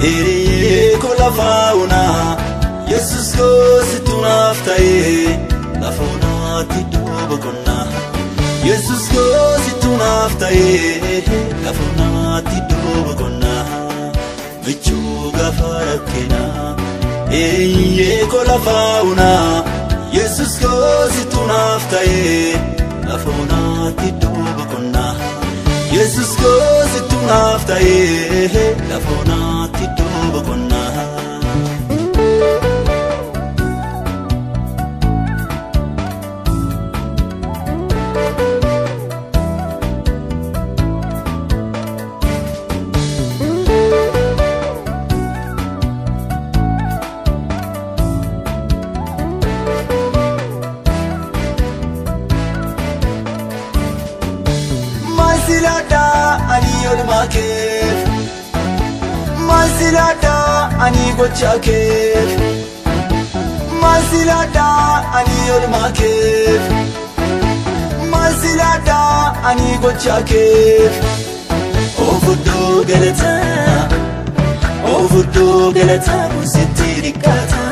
Eri kola fauna Jesus goes to naftae la fauna ti dobo konna Jesus goes to naftae la fauna ti dobo konna vichuga farakena eri kola fauna Jesus goes to naftae la fauna ti dobo konna Jesus goes to naftae la fauna ti dobo konna Masilada ani olmakef Masilada ani gochakef Masilada ani olmakef Masilada ani gochakef Ovudu galata kusitirikata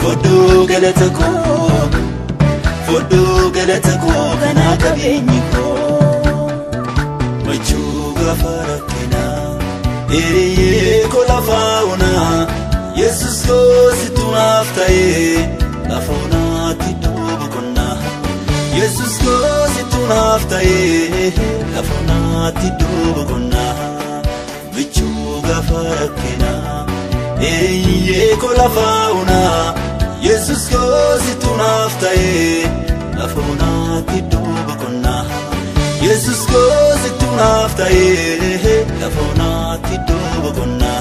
Vudu galata ko kana kabenyiko Machuga farakena eri kola fauna Jesus goes to naftae la fauna ti dobo konna Jesus goes to naftae la fauna ti dobo konna vichuga farakena eri kola fauna Jesus goes to naftae la fauna ti dobo konna Jesus goes to naftae la fauna ti dobo konna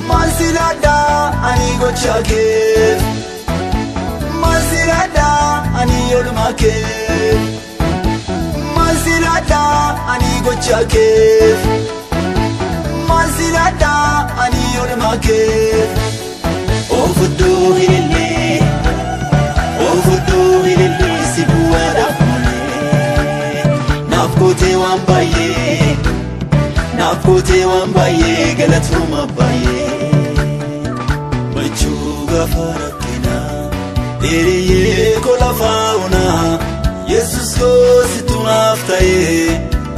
Masilada ani gochakef Masilada ani olmakef Masilada ani gochakef Masilada ani olmakef Ovudu hilele sibuada mule Nafkote wambaye galatuma baye Machuga farakena eri kola fauna Jesus goes to naftae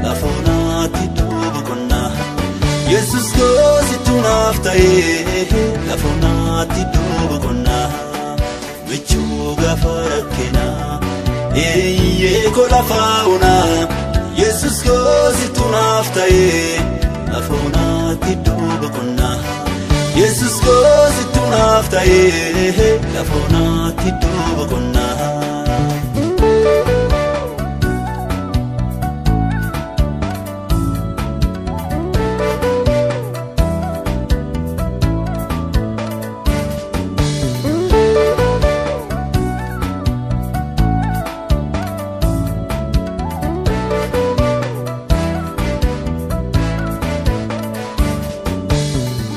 la fauna ti dobo konna Jesus goes to naftae la fauna ti dobo konna vichuga farakena eri kola fauna Jesus goes to naftae la fauna ti dobo konna Jesus goes to naftae la fauna ti dobo konna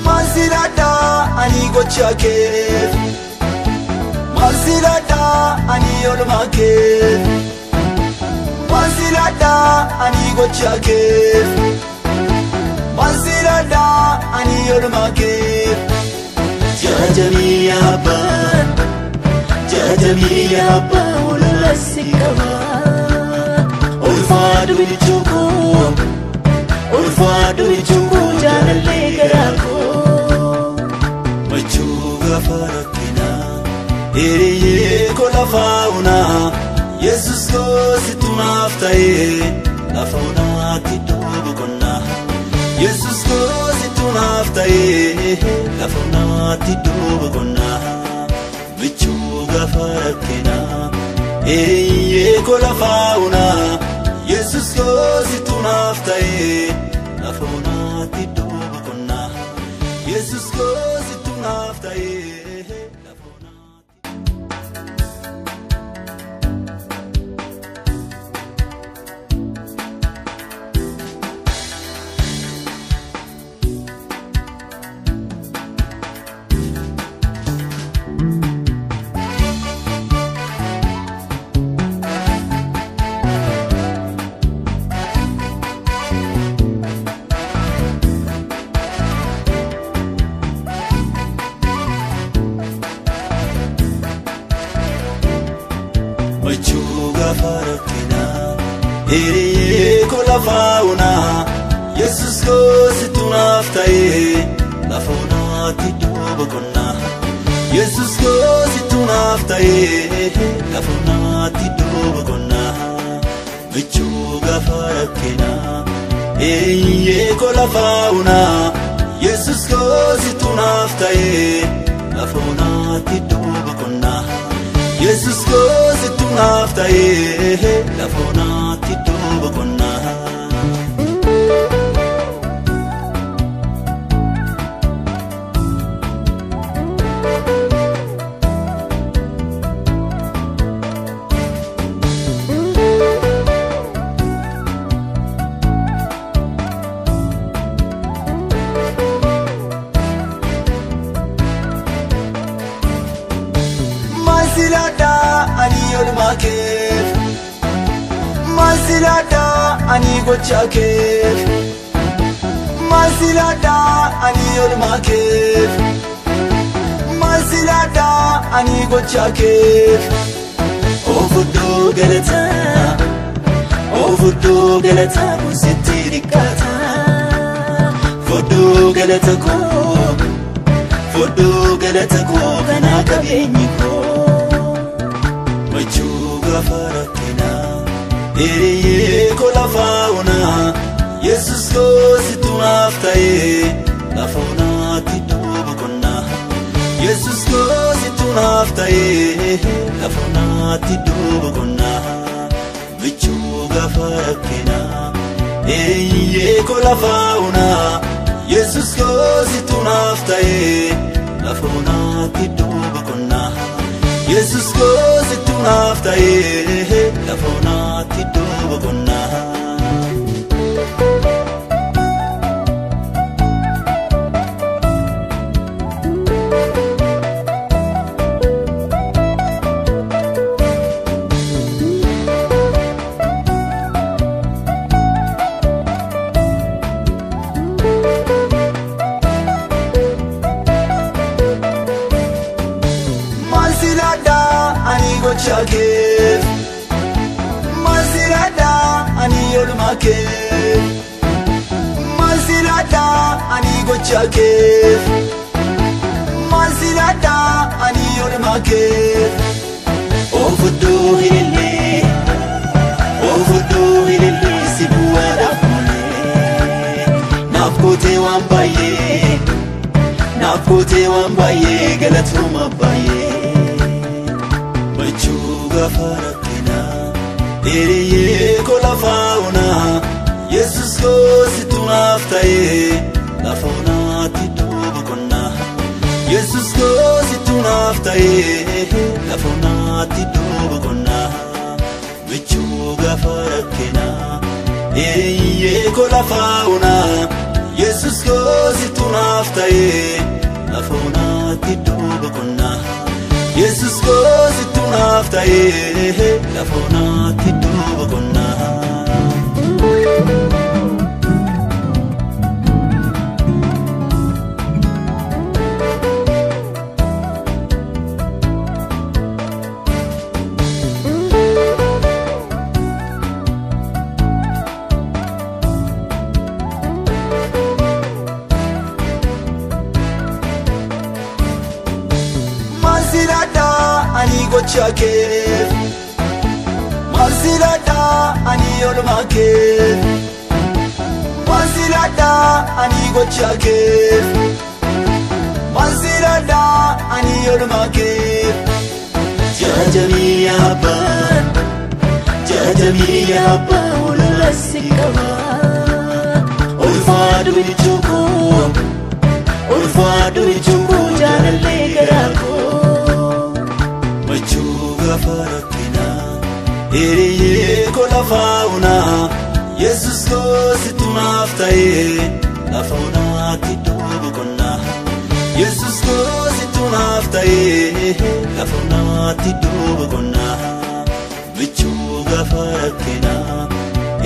Masilada ani gochakef Masilada ani olmakef Masilada ani gochakef Masilada ani olmakef Jajami yaba ulasikama Ulfadu ichuku jalalle garako Machuga farakena eri kola fauna Jesus goes to naftae la fauna ti dobo konna Jesus goes to naftae la fauna ti dobo konna vichuga farakena eri kola fauna Jesus goes to naftae la fauna ti dobo konna Jesus goes to naftae la fauna Hiriyyee koo lafaa onaa Yesus koo situ naaf ta'e lafa onaatti iddoo boqonnaa Yesus koo situ naaf ta'e lafa onaatti iddoo boqonnaa michuu gaafa rakkinaa hiriyyee koo lafaa onaa Yesus koo situ naaf ta'e lafa onaatti iddoo boqonnaa Yesus koo situ naaf ta'e lafa onaatti iddoo boqonnaa Masilada ani olmakeef Masilada ani gochakeef Masilada ani olmakeef Masilada ani gochakeef Ofudo galata kusitti dikata Fodo galata ko kana kabeenyi ko Machuu gaafa rakkinaa hiriyyee koo lafaa onaa Yesus koo situ naaf ta'e lafa onaatti iddoo boqonnaa Yesus koo situ naaf ta'e lafa onaatti iddoo boqonnaa michuu gaafa rakkinaa hiriyyee koo lafaa onaa Yesus koo situ naaf ta'e lafa onaatti iddoo boqonnaa Yesus koo situ naaf ta'e lafa onaatti iddoo boqonnaa Masilada ani gochakeef Masilada ani olmakeef Masilada ani gochakeef Masilada ani olmakeef Ofudo hilillee si bu'aadhaaf malee naaf gootee waan baay'ee galatooma baay'ee Machuu gaafa rakkinaa hiriyyee koo lafaa onaa Yesus koo situ naaf ta'e lafa onaatti iddoo boqonnaa Yesus koo situ naaf ta'e lafa onaatti iddoo boqonnaa michuu gaafa rakkinaa hiriyyee koo lafaa onaa Yesus koo situ naaf ta'e lafa onaatti iddoo boqonnaa Yesus koo situ naaf ta'e lafa onaatti iddoo boqonnaa Masilada ani gochakeef Masilada ani olmakeef Masilada ani gochakeef Masilada ani olmakeef Jajamii abbaan ululasi qaba Ulfaadhu ichuuko jaalallee garaakoo Machuu gaafa rakkinaa hiriyyee koo lafaa onaa Yesus koo situ naaf ta'e lafa onaatti iddoo boqonnaa Yesus koo situ naaf ta'e lafa onaatti iddoo boqonnaa michuu gaafa rakkinaa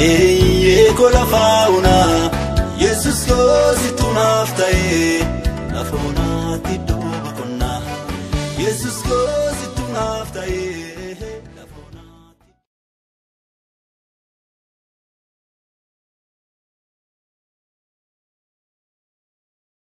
hiriyyee koo lafaa onaa Yesus koo situ naaf ta'e lafa onaatti iddoo boqonnaa Yesus koo situ naaf ta'e